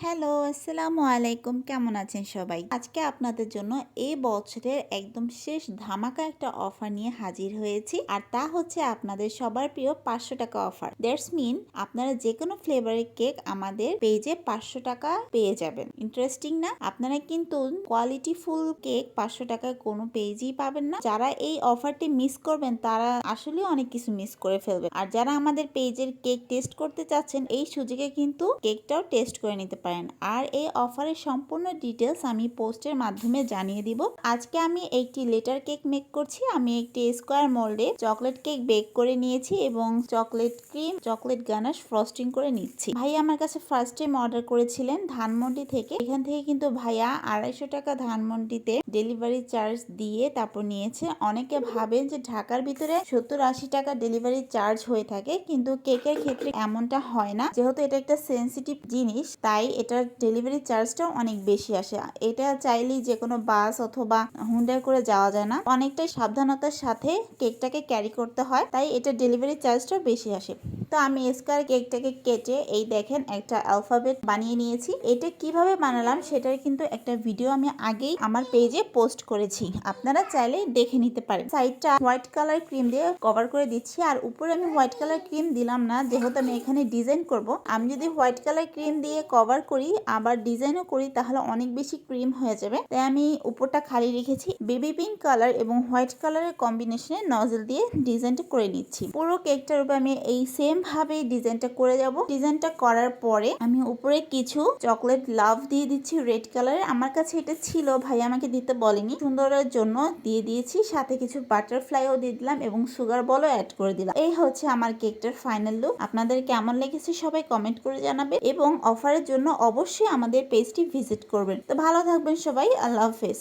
Hello, আসসালামু আলাইকুম। কেমন আছেন সবাই? আজকে আপনাদের জন্য এই বছরের একদম শেষ ধামাকা একটা অফার নিয়ে হাজির হয়েছি। আর তা হচ্ছে আপনাদের সবার প্রিয় ৫০০ টাকা অফার। দ্যাটস মিন আপনারা যেকোনো ফ্লেভারের কেক আমাদের পেজে ৫০০ টাকা পেয়ে যাবেন। ইন্টারেস্টিং না? আপনারা কিন্তু কোয়ালিটি ফুল কেক ৫০০ টাকায় কোনো পেজেই পাবেন না। যারা এই অফারটি মিস করবেন তারা আসলে অনেক কিছু মিস করে ফেলবেন। আর যারা আমাদের পেজের কেক টেস্ট করতে চাচ্ছেন এই সুযোগে কিন্তু কেকটাও টেস্ট করে নিতে পারেন। আর এই অফারের সম্পূর্ণ ডিটেলস আমি পোস্টের মাধ্যমে জানিয়ে দিব। আজকে আমি একটি লেটার কেক মেক করছি। আমি একটি স্কোয়ার মোল্ডে চকলেট কেক বেক করে নিয়েছি এবং chocolate cream, chocolate ganache frosting করে নিচ্ছি। ভাই আমার কাছে ফার্স্ট টাইম অর্ডার করেছিলেন ধানমন্ডি থেকে। এখান থেকে কিন্তু ভাইয়া ২৫০ টাকা ধানমন্ডিতে ডেলিভারি চার্জ দিয়ে তারপর নিয়েছে। অনেকে ভাবেন যে ঢাকার ভিতরে ৭০-৮০ টাকা ডেলিভারি চার্জ হয়ে থাকে, কিন্তু কেকের ক্ষেত্রে এমনটা হয় না। যেহেতু এটা একটা সেন্সিটিভ জিনিস তাই এটার ডেলিভারি চার্জটাও অনেক বেশি আসে। এটা চাইলেই যে কোনো বাস অথবা হুন্ডায় করে যাওয়া যায় না, অনেকটাই সাবধানতার সাথে কেকটাকে ক্যারি করতে হয়, তাই এটা ডেলিভারি চার্জটাও বেশি আসে। তো আমি স্কয়ার কেকটাকে কেটে এই দেখেন একটা অ্যালফাবেট বানিয়ে নিয়েছি। এটা কিভাবে বানালাম সেটার কিন্তু একটা ভিডিও আমি আগেই আমার পেজে পোস্ট করেছি, আপনারা চাইলে দেখে নিতে পারেন। সাইডটা হোয়াইট কালার ক্রিম দিয়ে কভার করে দিচ্ছি, আর উপরে আমি হোয়াইট কালার ক্রিম দিলাম না, যেহেতু আমি এখানে ডিজাইন করব। আমি যদি হোয়াইট কালার ক্রিম দিয়ে কভার করি আবার ডিজাইনও করি তাহলে অনেক বেশি ক্রিম হয়ে যাবে, তাই আমি উপরটা খালি রেখেছি। বেবি পিঙ্ক কালার এবং হোয়াইট কালারের কম্বিনেশনে নজল দিয়ে ডিজাইনটা করে নিচ্ছি। পুরো কেকটার উপরে আমি এই সেম ভাবে ডিজাইনটা করে যাব। ডিজাইনটা করার পরে আমি উপরে কিছু চকলেট লাভ দিয়ে দিচ্ছি রেড কালারের। আমার কাছে এটা ছিল, ভাই আমাকে দিতে বলেনি, সুন্দরের জন্য দিয়ে দিয়েছি। সাথে কিছু বাটারফ্লাইও দিয়ে দিলাম এবং সুগার বলও অ্যাড করে দিলাম। এই হচ্ছে আমার কেকটার ফাইনাল লুক। আপনাদের কেমন লেগেছে সবাই কমেন্ট করে জানাবে এবং অফারের জন্য অবশ্যই আমাদের পেজটি ভিজিট করবেন। তো ভালো থাকবেন সবাই, আল্লাহ হাফেজ।